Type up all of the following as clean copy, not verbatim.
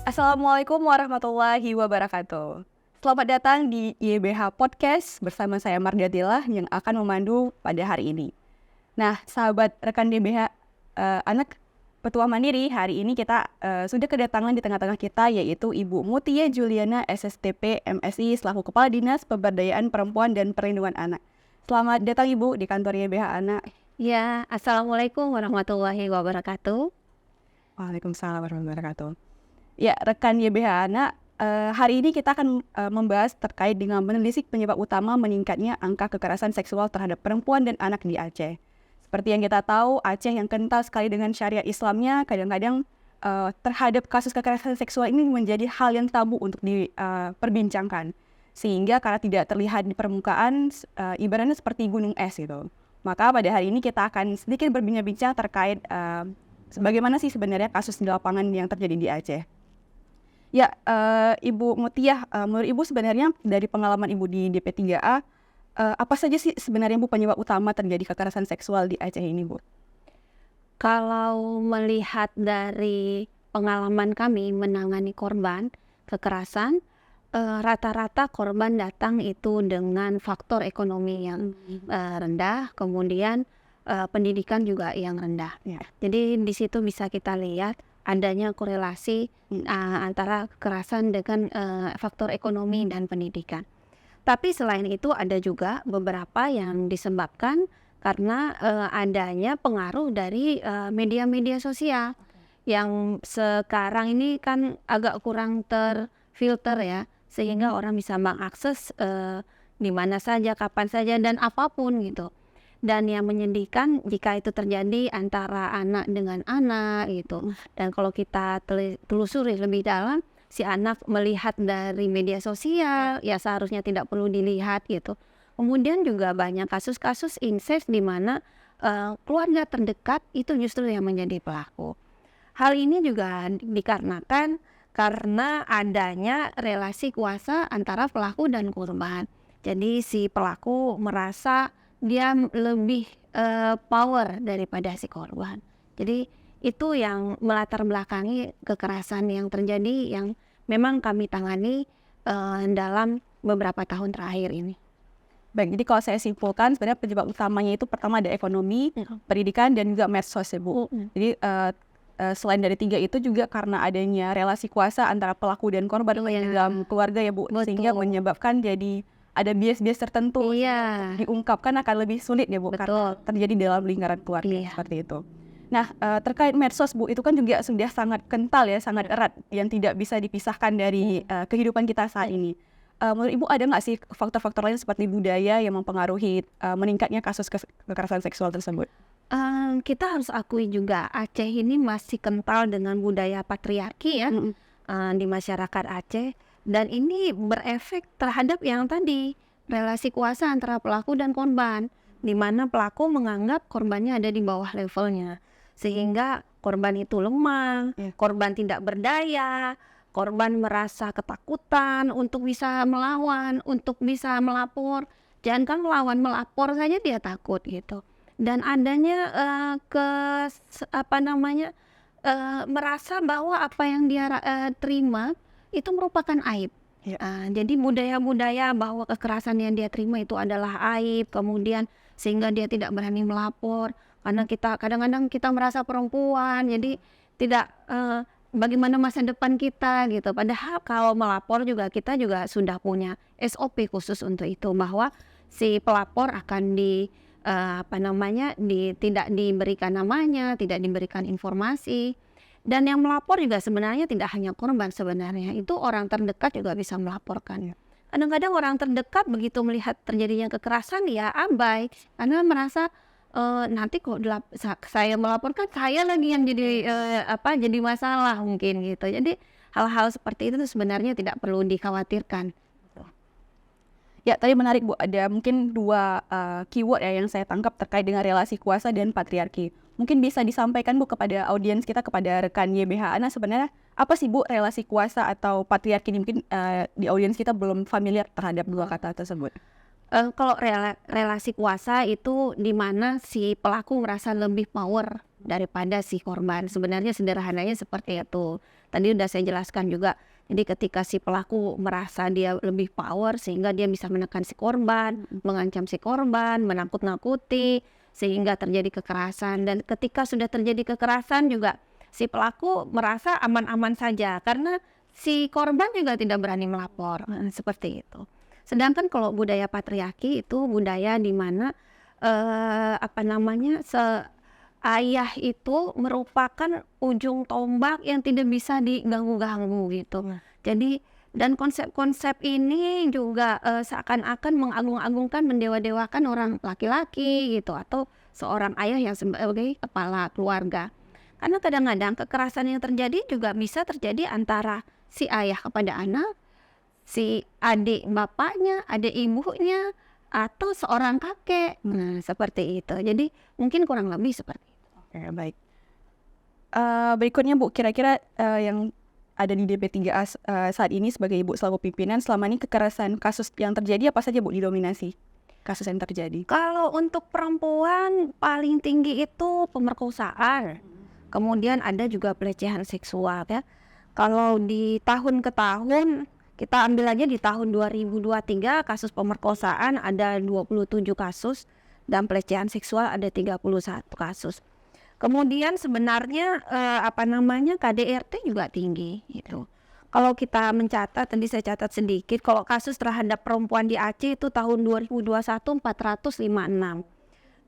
Assalamualaikum warahmatullahi wabarakatuh. Selamat datang di YBH Podcast bersama saya Mardiatilla yang akan memandu pada hari ini. Nah, sahabat rekan YBH Anak Petua Mandiri, hari ini kita sudah kedatangan di tengah-tengah kita yaitu Ibu Mutia Juliana SSTP MSI selaku Kepala Dinas Pemberdayaan Perempuan dan Perlindungan Anak. Selamat datang Ibu di kantor YBH Anak. Ya, Assalamualaikum warahmatullahi wabarakatuh. Waalaikumsalam warahmatullahi wabarakatuh. Ya, rekan YBH Anak, hari ini kita akan membahas terkait dengan menelisik penyebab utama meningkatnya angka kekerasan seksual terhadap perempuan dan anak di Aceh. Seperti yang kita tahu, Aceh yang kental sekali dengan syariat Islamnya, kadang-kadang terhadap kasus kekerasan seksual ini menjadi hal yang tabu untuk diperbincangkan. Sehingga karena tidak terlihat di permukaan, ibaratnya seperti gunung es gitu. Maka pada hari ini kita akan sedikit berbincang-bincang terkait bagaimana sih sebenarnya kasus di lapangan yang terjadi di Aceh. Ya, Ibu Mutia, menurut Ibu sebenarnya dari pengalaman Ibu di DP3A, apa saja sih sebenarnya Bu penyebab utama terjadi kekerasan seksual di Aceh ini, Bu? Kalau melihat dari pengalaman kami menangani korban kekerasan, rata-rata korban datang itu dengan faktor ekonomi yang rendah, kemudian pendidikan juga yang rendah. Ya. Jadi di situ bisa kita lihat adanya korelasi antara kekerasan dengan faktor ekonomi dan pendidikan. Tapi selain itu ada juga beberapa yang disebabkan karena adanya pengaruh dari media-media sosial yang sekarang ini kan agak kurang terfilter ya, sehingga orang bisa mengakses di mana saja, kapan saja, dan apapun gitu. Dan yang menyedihkan jika itu terjadi antara anak dengan anak gitu. Dan kalau kita telusuri lebih dalam, si anak melihat dari media sosial, ya seharusnya tidak perlu dilihat gitu. Kemudian juga banyak kasus-kasus incest di mana keluarga terdekat itu justru yang menjadi pelaku. Hal ini juga dikarenakan karena adanya relasi kuasa antara pelaku dan korban. Jadi si pelaku merasa dia lebih power daripada si korban. Jadi itu yang melatar belakangi kekerasan yang terjadi yang memang kami tangani dalam beberapa tahun terakhir ini. Baik, jadi kalau saya simpulkan sebenarnya penyebab utamanya itu pertama ada ekonomi, pendidikan, dan juga medsos ya Bu. Jadi selain dari tiga itu juga karena adanya relasi kuasa antara pelaku dan korban dalam keluarga ya Bu. Sehingga menyebabkan jadi ada bias-bias tertentu diungkapkan akan lebih sulit ya Bu, karena terjadi dalam lingkaran keluarga seperti itu. Nah, terkait medsos Bu, itu kan juga sudah sangat kental ya, sangat erat yang tidak bisa dipisahkan dari kehidupan kita saat ini. Menurut Ibu ada nggak sih faktor-faktor lain seperti budaya yang mempengaruhi meningkatnya kasus kekerasan seksual tersebut? Kita harus akui juga Aceh ini masih kental dengan budaya patriarki ya di masyarakat Aceh. Dan ini berefek terhadap yang tadi, relasi kuasa antara pelaku dan korban, di mana pelaku menganggap korbannya ada di bawah levelnya. Sehingga korban itu lemah, korban tidak berdaya, korban merasa ketakutan untuk bisa melawan, untuk bisa melapor. Jangan melawan, melapor saja dia takut gitu. Dan adanya merasa bahwa apa yang dia terima itu merupakan aib. Jadi budaya-budaya bahwa kekerasan yang dia terima itu adalah aib, kemudian sehingga dia tidak berani melapor karena kadang-kadang kita merasa perempuan, jadi tidak bagaimana masa depan kita gitu. Padahal kalau melapor juga kita juga sudah punya SOP khusus untuk itu, bahwa si pelapor akan tidak diberikan namanya, tidak diberikan informasi. Dan yang melapor juga sebenarnya tidak hanya korban, sebenarnya itu orang terdekat juga bisa melaporkan. Kadang-kadang orang terdekat begitu melihat terjadinya kekerasan ya abai, karena merasa nanti kok saya melaporkan saya lagi yang jadi masalah mungkin gitu. Jadi hal-hal seperti itu sebenarnya tidak perlu dikhawatirkan. Ya, tadi menarik Bu, ada mungkin dua keyword ya yang saya tangkap terkait dengan relasi kuasa dan patriarki. Mungkin bisa disampaikan Bu kepada audiens kita, kepada rekan YBH Anak, sebenarnya apa sih Bu relasi kuasa atau patriarki ini? Mungkin di audiens kita belum familiar terhadap dua kata tersebut. Kalau relasi kuasa itu di mana si pelaku merasa lebih power daripada si korban. Sebenarnya sederhananya seperti itu. Tadi udah saya jelaskan juga. Jadi ketika si pelaku merasa dia lebih power sehingga dia bisa menekan si korban, mengancam si korban, menakut-nakuti sehingga terjadi kekerasan. Dan ketika sudah terjadi kekerasan juga si pelaku merasa aman-aman saja karena si korban juga tidak berani melapor. Seperti itu. Sedangkan kalau budaya patriarki itu budaya di mana ayah itu merupakan ujung tombak yang tidak bisa diganggu-ganggu gitu. Jadi dan konsep-konsep ini juga seakan-akan mengagung-agungkan, mendewa-dewakan orang laki-laki gitu atau seorang ayah yang sebagai kepala keluarga. Karena kadang-kadang kekerasan yang terjadi juga bisa terjadi antara si ayah kepada anak, si adik bapaknya, adik ibunya, atau seorang kakek. Nah, seperti itu. Jadi mungkin kurang lebih seperti itu. Oke, baik. Berikutnya Bu, kira-kira yang ada di DP3A saat ini sebagai Ibu selaku pimpinan, selama ini kekerasan kasus yang terjadi apa saja Bu didominasi kasus yang terjadi? Kalau untuk perempuan paling tinggi itu pemerkosaan. Kemudian ada juga pelecehan seksual ya. Kalau di tahun ke tahun kita ambil aja di tahun 2023 kasus pemerkosaan ada 27 kasus dan pelecehan seksual ada 31 kasus. Kemudian sebenarnya KDRT juga tinggi gitu. Kalau kita mencatat, tadi saya catat sedikit, kalau kasus terhadap perempuan di Aceh itu tahun 2021 456,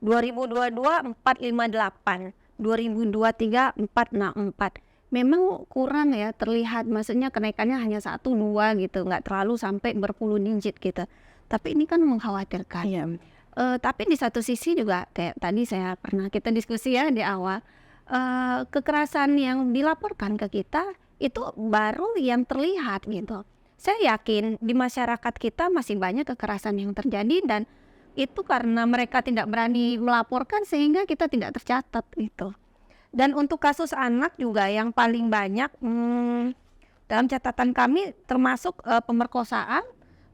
2022 458, 2023 464. Memang kurang ya terlihat, maksudnya kenaikannya hanya 1-2 gitu, nggak terlalu sampai berpuluh digit gitu. Tapi ini kan mengkhawatirkan. Iya. Tapi di satu sisi juga kayak tadi kita diskusi ya di awal, kekerasan yang dilaporkan ke kita itu baru yang terlihat gitu. Saya yakin di masyarakat kita masih banyak kekerasan yang terjadi dan itu karena mereka tidak berani melaporkan sehingga kita tidak tercatat gitu. Dan untuk kasus anak juga yang paling banyak dalam catatan kami termasuk pemerkosaan,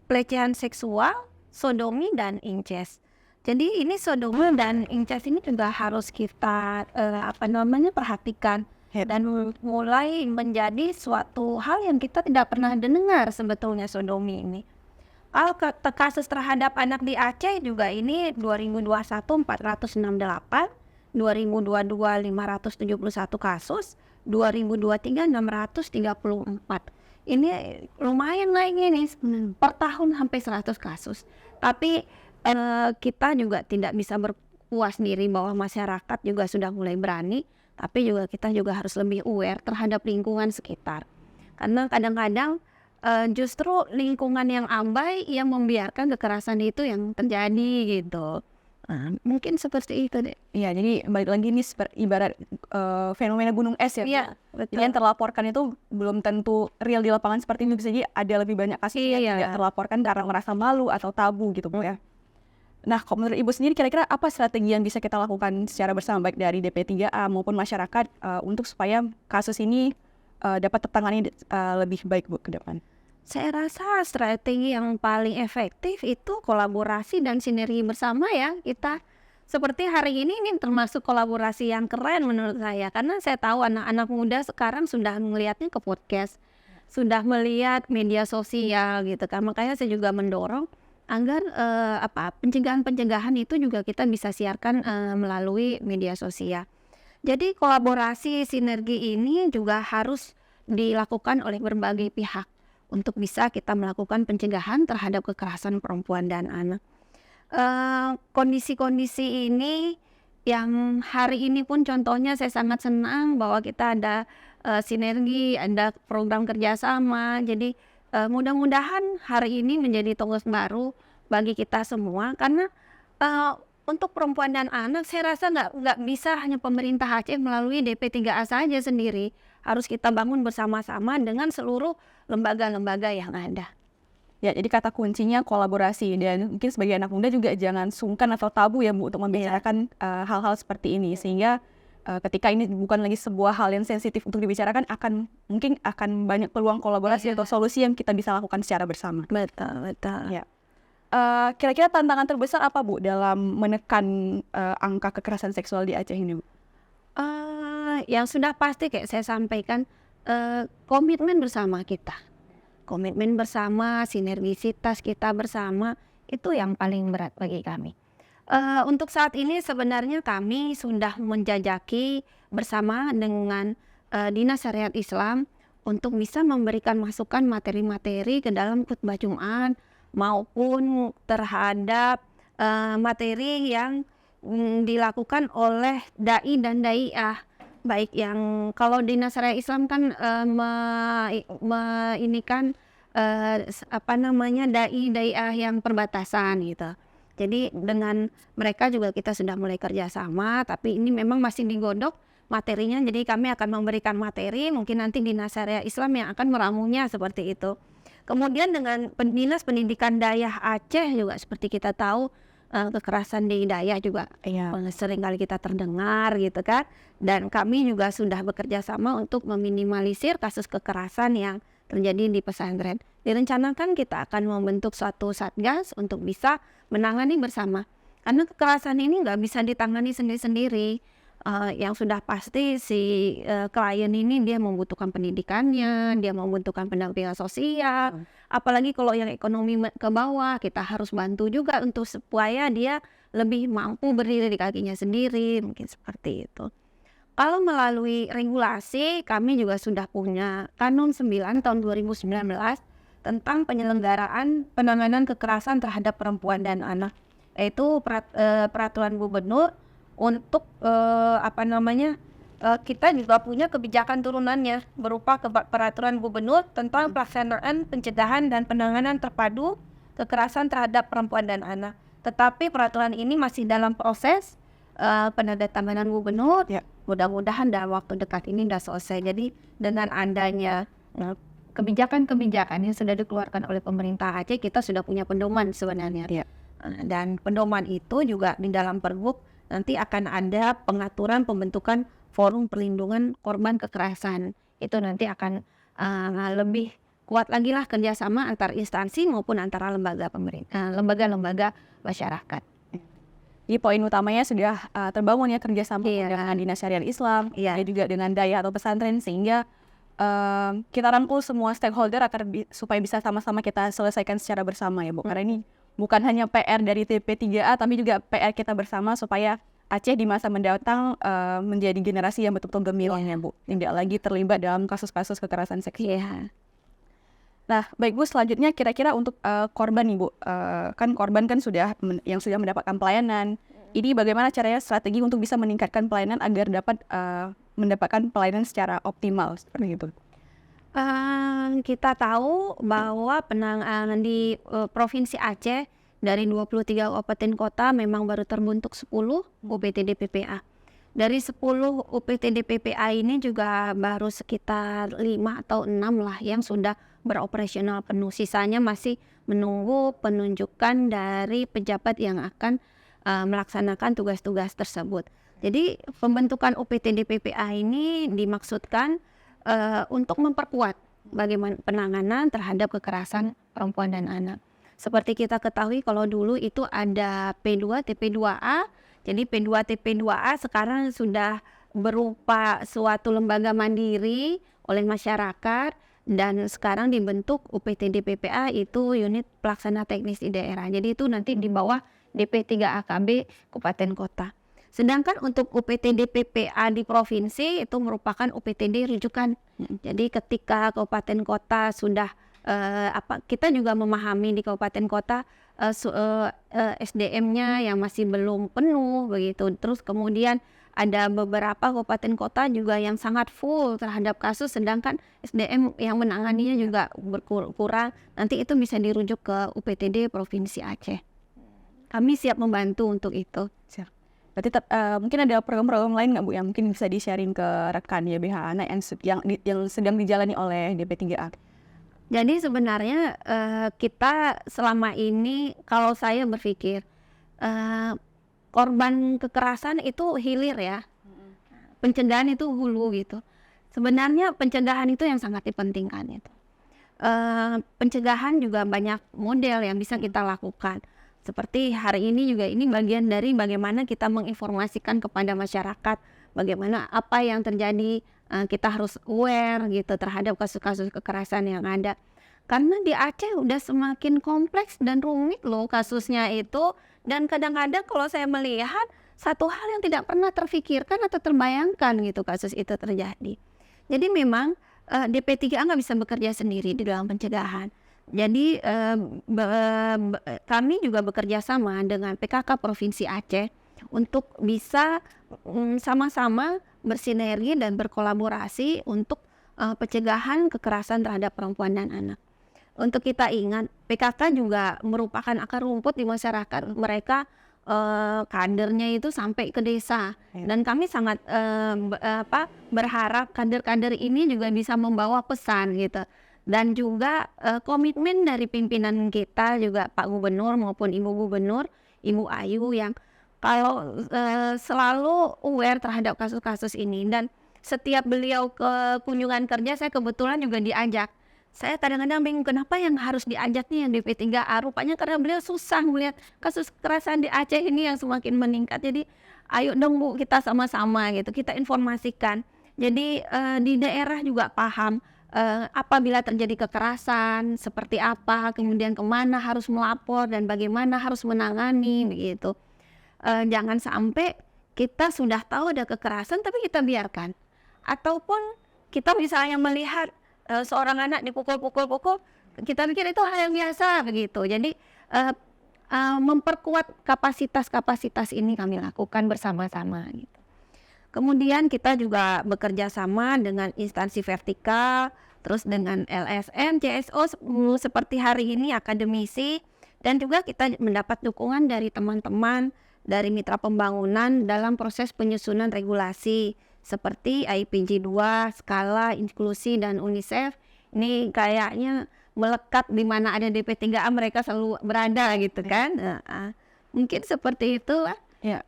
pelecehan seksual, sodomi dan incest. Jadi ini sodomi dan incest ini juga harus kita perhatikan dan mulai menjadi suatu hal yang kita tidak pernah dengar sebetulnya sodomi ini. Kalau kasus terhadap anak di Aceh juga ini 2021 468, 2022 571 kasus, 2023 634. Ini lumayan naiknya nih per tahun hampir 100 kasus. Tapi kita juga tidak bisa berpuas diri bahwa masyarakat juga sudah mulai berani, tapi juga kita juga harus lebih aware terhadap lingkungan sekitar. Karena kadang-kadang justru lingkungan yang abai yang membiarkan kekerasan itu yang terjadi gitu. Mungkin seperti itu deh. Iya, jadi balik lagi ini ibarat fenomena gunung es ya. Iya, Jadi yang terlaporkan itu belum tentu real di lapangan seperti itu, bisa jadi ada lebih banyak kasus yang tidak terlaporkan karena merasa malu atau tabu gitu Bu ya. Nah, kalau menurut Ibu sendiri kira-kira apa strategi yang bisa kita lakukan secara bersama baik dari DP3A maupun masyarakat untuk supaya kasus ini dapat tertangani lebih baik Bu ke depan? Saya rasa strategi yang paling efektif itu kolaborasi dan sinergi bersama ya kita. Seperti hari ini termasuk kolaborasi yang keren menurut saya. Karena saya tahu anak-anak muda sekarang sudah melihatnya ke podcast, sudah melihat media sosial gitu kan. Makanya saya juga mendorong agar pencegahan-pencegahan itu juga kita bisa siarkan melalui media sosial. Jadi kolaborasi sinergi ini juga harus dilakukan oleh berbagai pihak untuk bisa kita melakukan pencegahan terhadap kekerasan perempuan dan anak. Kondisi-kondisi ini yang hari ini pun contohnya saya sangat senang bahwa kita ada sinergi, ada program kerjasama. Jadi mudah-mudahan hari ini menjadi tonggak baru bagi kita semua karena untuk perempuan dan anak saya rasa nggak bisa hanya pemerintah Aceh melalui DP3A saja sendiri. Harus kita bangun bersama-sama dengan seluruh lembaga-lembaga yang ada. Ya, jadi kata kuncinya kolaborasi dan mungkin sebagai anak muda juga jangan sungkan atau tabu ya Bu untuk membicarakan hal-hal seperti ini sehingga ketika ini bukan lagi sebuah hal yang sensitif untuk dibicarakan mungkin akan banyak peluang kolaborasi atau solusi yang kita bisa lakukan secara bersama. Betul. Ya. Kira-kira tantangan terbesar apa Bu dalam menekan angka kekerasan seksual di Aceh ini Bu? Yang sudah pasti kayak saya sampaikan, komitmen bersama kita. Komitmen bersama, sinergisitas kita bersama, itu yang paling berat bagi kami. Untuk saat ini sebenarnya kami sudah menjajaki bersama dengan, Dinas Syariat Islam untuk bisa memberikan masukan materi-materi ke dalam khutbah Jumat maupun terhadap, materi yang, dilakukan oleh dai dan daiah. Baik yang kalau Dinas Syariat Islam kan, ini kan, dai-daiah yang perbatasan gitu. Jadi dengan mereka juga kita sudah mulai kerjasama, tapi ini memang masih digodok materinya. Jadi kami akan memberikan materi, mungkin nanti Dinas Syariat Islam yang akan meramunya seperti itu. Kemudian dengan Dinas Pendidikan Dayah Aceh juga seperti kita tahu, kekerasan di Dayah juga sering kali kita terdengar gitu kan. Dan kami juga sudah bekerja sama untuk meminimalisir kasus kekerasan yang terjadi di pesantren. Direncanakan kita akan membentuk suatu satgas untuk bisa menangani bersama. Karena kekerasan ini nggak bisa ditangani sendiri-sendiri. Yang sudah pasti si klien ini dia membutuhkan pendidikannya, dia membutuhkan pendampingan sosial. Apalagi kalau yang ekonomi ke bawah, kita harus bantu juga untuk supaya dia lebih mampu berdiri di kakinya sendiri, mungkin seperti itu. Kalau melalui regulasi, kami juga sudah punya Kanun 9 tahun 2019 tentang penyelenggaraan penanganan kekerasan terhadap perempuan dan anak. Yaitu peraturan gubernur untuk kita juga punya kebijakan turunannya berupa peraturan gubernur tentang pelaksanaan pencegahan dan penanganan terpadu kekerasan terhadap perempuan dan anak. Tetapi peraturan ini masih dalam proses penandatanganan gubernur. Mudah-mudahan dalam waktu dekat ini sudah selesai. Jadi dengan adanya kebijakan-kebijakan yang sudah dikeluarkan oleh pemerintah Aceh, kita sudah punya pedoman sebenarnya. Dan pedoman itu juga di dalam Pergub nanti akan ada pengaturan pembentukan forum perlindungan korban kekerasan. Itu nanti akan lebih kuat lagi lah kerjasama antar instansi maupun antara lembaga pemerintah, lembaga-lembaga masyarakat. Jadi poin utamanya sudah terbangun ya kerjasama dengan Dinas Syariat Islam, dan juga dengan daya atau pesantren, sehingga kita rangkul semua stakeholder agar supaya bisa sama-sama kita selesaikan secara bersama ya Bu. Karena ini bukan hanya PR dari TP3A, tapi juga PR kita bersama supaya Aceh di masa mendatang menjadi generasi yang betul-betul gemilang ya Bu, tidak lagi terlibat dalam kasus-kasus kekerasan seksual. Nah, baik Bu, selanjutnya kira-kira untuk korban nih Bu, kan korban kan yang sudah mendapatkan pelayanan. Ini bagaimana caranya strategi untuk bisa meningkatkan pelayanan agar dapat mendapatkan pelayanan secara optimal seperti itu? Kita tahu bahwa penanganan di Provinsi Aceh dari 23 kabupaten kota memang baru terbentuk 10 UPTD PPA. Dari 10 UPTD PPA ini juga baru sekitar 5 atau 6 lah yang sudah beroperasional penuh. Sisanya masih menunggu penunjukan dari pejabat yang akan melaksanakan tugas-tugas tersebut. Jadi pembentukan UPTD PPA ini dimaksudkan untuk memperkuat bagaimana penanganan terhadap kekerasan perempuan dan anak. Seperti kita ketahui kalau dulu itu ada P2 TP2A. Jadi P2 TP2A sekarang sudah berupa suatu lembaga mandiri oleh masyarakat, dan sekarang dibentuk UPTD PPA, itu unit pelaksana teknis di daerah. Jadi itu nanti di bawah DP3AKB Kabupaten Kota. Sedangkan untuk UPTD PPA di provinsi itu merupakan UPTD rujukan. Jadi ketika kabupaten kota sudah kita juga memahami di kabupaten kota SDM-nya yang masih belum penuh begitu. Terus kemudian ada beberapa kabupaten kota juga yang sangat full terhadap kasus, sedangkan SDM yang menanganinya juga berkurang. Nanti itu bisa dirujuk ke UPTD Provinsi Aceh. Kami siap membantu untuk itu. Siap. Berarti mungkin ada program-program lain nggak Bu yang mungkin bisa di-sharing ke rekan YBH Anak yang sedang dijalani oleh DP3A? Jadi sebenarnya kita selama ini, kalau saya berpikir korban kekerasan itu hilir ya, pencegahan itu hulu gitu. Sebenarnya pencegahan itu yang sangat dipentingkan itu. Pencegahan juga banyak model yang bisa kita lakukan. Seperti hari ini juga, ini bagian dari bagaimana kita menginformasikan kepada masyarakat bagaimana apa yang terjadi, kita harus aware gitu terhadap kasus-kasus kekerasan yang ada. Karena di Aceh udah semakin kompleks dan rumit loh kasusnya itu, dan kadang-kadang kalau saya melihat satu hal yang tidak pernah terfikirkan atau terbayangkan gitu kasus itu terjadi. Jadi memang DP3A nggak bisa bekerja sendiri di dalam pencegahan. Jadi kami juga bekerja sama dengan PKK Provinsi Aceh untuk bisa sama-sama bersinergi dan berkolaborasi untuk pencegahan kekerasan terhadap perempuan dan anak. Untuk kita ingat, PKK juga merupakan akar rumput di masyarakat. Mereka kadernya itu sampai ke desa, dan kami sangat berharap kader-kader ini juga bisa membawa pesan gitu. Dan juga komitmen dari pimpinan kita juga Pak Gubernur maupun Ibu Gubernur, Ibu Ayu, yang kalau selalu aware terhadap kasus-kasus ini. Dan setiap beliau ke kunjungan kerja, saya kebetulan juga diajak. Saya kadang-kadang bingung kenapa yang harus diajaknya yang DP3A. Rupanya karena beliau susah melihat kasus kekerasan di Aceh ini yang semakin meningkat. Jadi ayo dong Bu, kita sama-sama gitu, kita informasikan. Jadi di daerah juga paham apabila terjadi kekerasan seperti apa, kemudian kemana harus melapor dan bagaimana harus menangani begitu. Jangan sampai kita sudah tahu ada kekerasan tapi kita biarkan, ataupun kita misalnya melihat seorang anak dipukul-pukul, kita pikir itu hal yang biasa begitu. Jadi memperkuat kapasitas ini kami lakukan bersama-sama gitu. Kemudian kita juga bekerja sama dengan instansi vertikal, terus dengan LSM, CSO seperti hari ini akademisi, dan juga kita mendapat dukungan dari teman-teman dari mitra pembangunan dalam proses penyusunan regulasi seperti IPG 2, Skala, Inklusi, dan UNICEF. Ini kayaknya melekat di mana ada DP3A mereka selalu berada gitu kan. Mungkin seperti itu lah. Ya,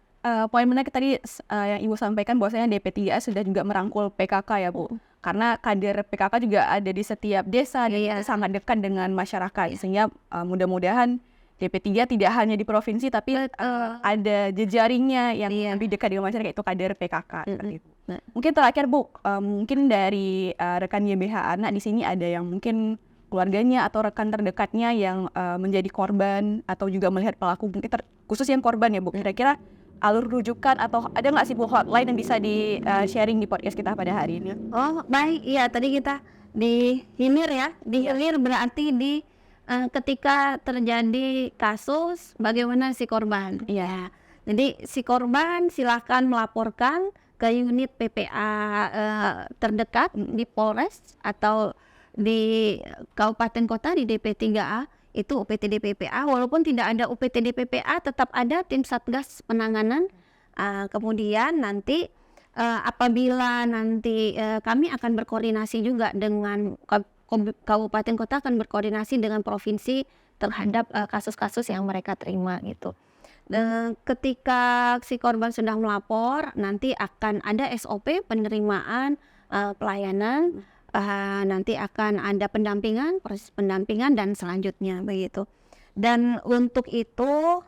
poin menarik tadi yang Ibu sampaikan bahwasanya DP3A sudah juga merangkul PKK ya Bu. Karena kader PKK juga ada di setiap desa dan sangat dekat dengan masyarakat. Sehingga mudah-mudahan DP3 tidak hanya di provinsi tapi ada jejaringnya yang lebih dekat dengan masyarakat, itu kader PKK. Mungkin terakhir Bu, mungkin dari rekan YBH Anak di sini ada yang mungkin keluarganya atau rekan terdekatnya yang menjadi korban atau juga melihat pelaku, mungkin khusus yang korban ya Bu. Kira-kira alur rujukan atau ada nggak sih Bu hotline yang bisa di sharing di podcast kita pada hari ini? Oh baik, iya tadi kita di hilir ya, di hilir berarti di ketika terjadi kasus bagaimana si korban. Ya, jadi si korban silakan melaporkan ke unit PPA terdekat di Polres atau di kabupaten kota di DP3A, itu UPTD PPA. Walaupun tidak ada UPTD PPA tetap ada tim Satgas penanganan. Kemudian nanti apabila nanti kami akan berkoordinasi juga dengan kabupaten kota, akan berkoordinasi dengan provinsi terhadap kasus-kasus yang mereka terima gitu. Ketika si korban sudah melapor, nanti akan ada SOP penerimaan pelayanan, nanti akan ada pendampingan, proses pendampingan dan selanjutnya begitu. Dan untuk itu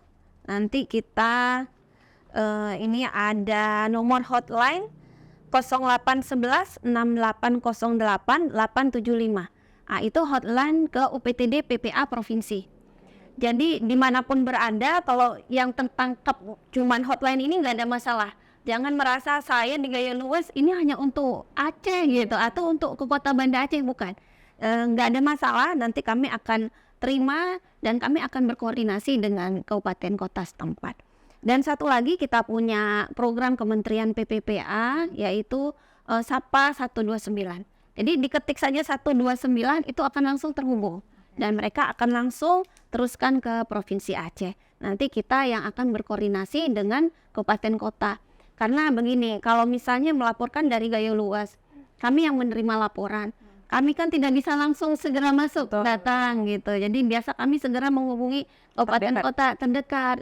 nanti kita ini ada nomor hotline 0811 6808 875. Itu hotline ke UPTD PPA provinsi. Jadi dimanapun berada, kalau yang tertangkap cuman hotline ini nggak ada masalah. Jangan merasa saya di Gaya Luas ini hanya untuk Aceh gitu atau untuk ke Kota Banda Aceh, bukan. Nggak ada masalah, nanti kami akan terima dan kami akan berkoordinasi dengan kabupaten kota setempat. Dan satu lagi kita punya program Kementerian PPPA yaitu Sapa 129. Jadi diketik saja 129 itu akan langsung terhubung dan mereka akan langsung teruskan ke Provinsi Aceh. Nanti kita yang akan berkoordinasi dengan kabupaten kota. Karena begini, kalau misalnya melaporkan dari Gaya Luas, kami yang menerima laporan, kami kan tidak bisa langsung segera masuk datang gitu. Jadi biasa kami segera menghubungi kabupaten kota terdekat.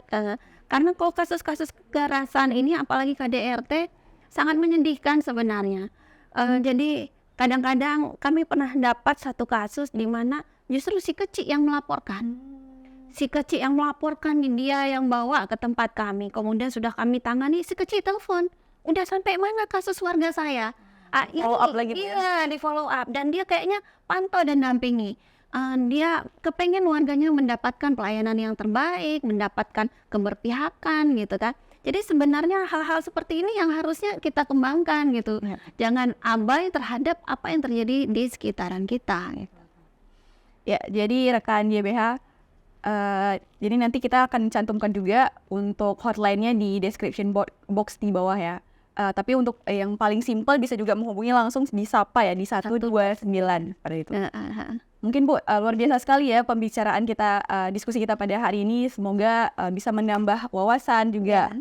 Karena kalau kasus-kasus kekerasan ini apalagi KDRT sangat menyedihkan sebenarnya. Jadi kadang-kadang kami pernah dapat satu kasus di mana justru si kecil yang melaporkan. Si kecil yang melaporkan, dia yang bawa ke tempat kami. Kemudian sudah kami tangani, si kecil telepon. udah sampai mana kasus warga saya? Ini Follow up lagi tuh ya? iya, di follow up, dan dia kayaknya pantau dan dampingi. Dia kepengen warganya mendapatkan pelayanan yang terbaik, mendapatkan keberpihakan gitu kan. Jadi sebenarnya hal-hal seperti ini yang harusnya kita kembangkan gitu. Ya. Jangan abai terhadap apa yang terjadi di sekitaran kita gitu. Ya, jadi rekan YBH, jadi nanti kita akan cantumkan juga untuk hotline-nya di description box di bawah ya. Tapi untuk yang paling simpel bisa juga menghubungi langsung di Sapa ya, di 129 pada itu. Mungkin Bu, luar biasa sekali ya pembicaraan kita, diskusi kita pada hari ini. Semoga bisa menambah wawasan juga,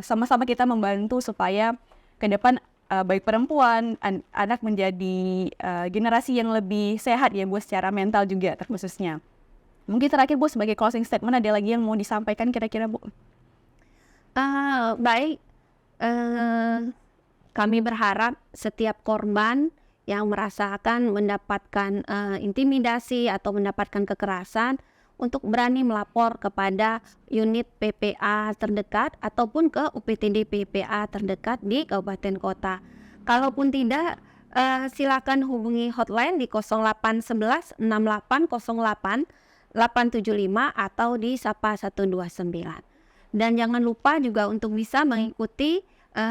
sama-sama kita membantu supaya ke depan baik perempuan, anak menjadi generasi yang lebih sehat ya Bu, secara mental juga terkhususnya. Mungkin terakhir Bu, sebagai closing statement ada lagi yang mau disampaikan kira-kira Bu? Baik, kami berharap setiap korban yang merasakan mendapatkan intimidasi atau mendapatkan kekerasan untuk berani melapor kepada unit PPA terdekat ataupun ke UPTD PPA terdekat di kabupaten kota. Kalaupun tidak, silakan hubungi hotline di 0811 6808 875 atau di Sapa 129. Dan jangan lupa juga untuk bisa mengikuti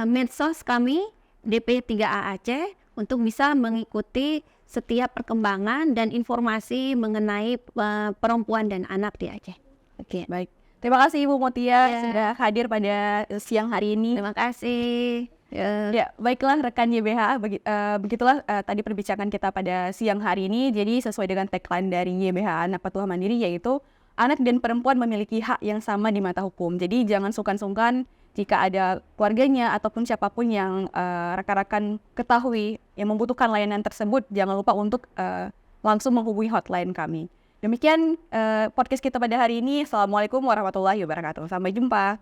medsos kami DP3A Aceh untuk bisa mengikuti setiap perkembangan dan informasi mengenai perempuan dan anak di Aceh. Oke. Baik, terima kasih Ibu Mutia sudah hadir pada siang hari ini. Terima kasih. Ya, baiklah rekan YBH, begitulah tadi perbincangan kita pada siang hari ini. Jadi sesuai dengan tagline dari YBH Anak Patuah Mandiri, yaitu anak dan perempuan memiliki hak yang sama di mata hukum. Jadi jangan sungkan-sungkan jika ada keluarganya ataupun siapapun yang rekan-rekan ketahui yang membutuhkan layanan tersebut, jangan lupa untuk langsung menghubungi hotline kami. Demikian podcast kita pada hari ini. Assalamualaikum warahmatullahi wabarakatuh. Sampai jumpa.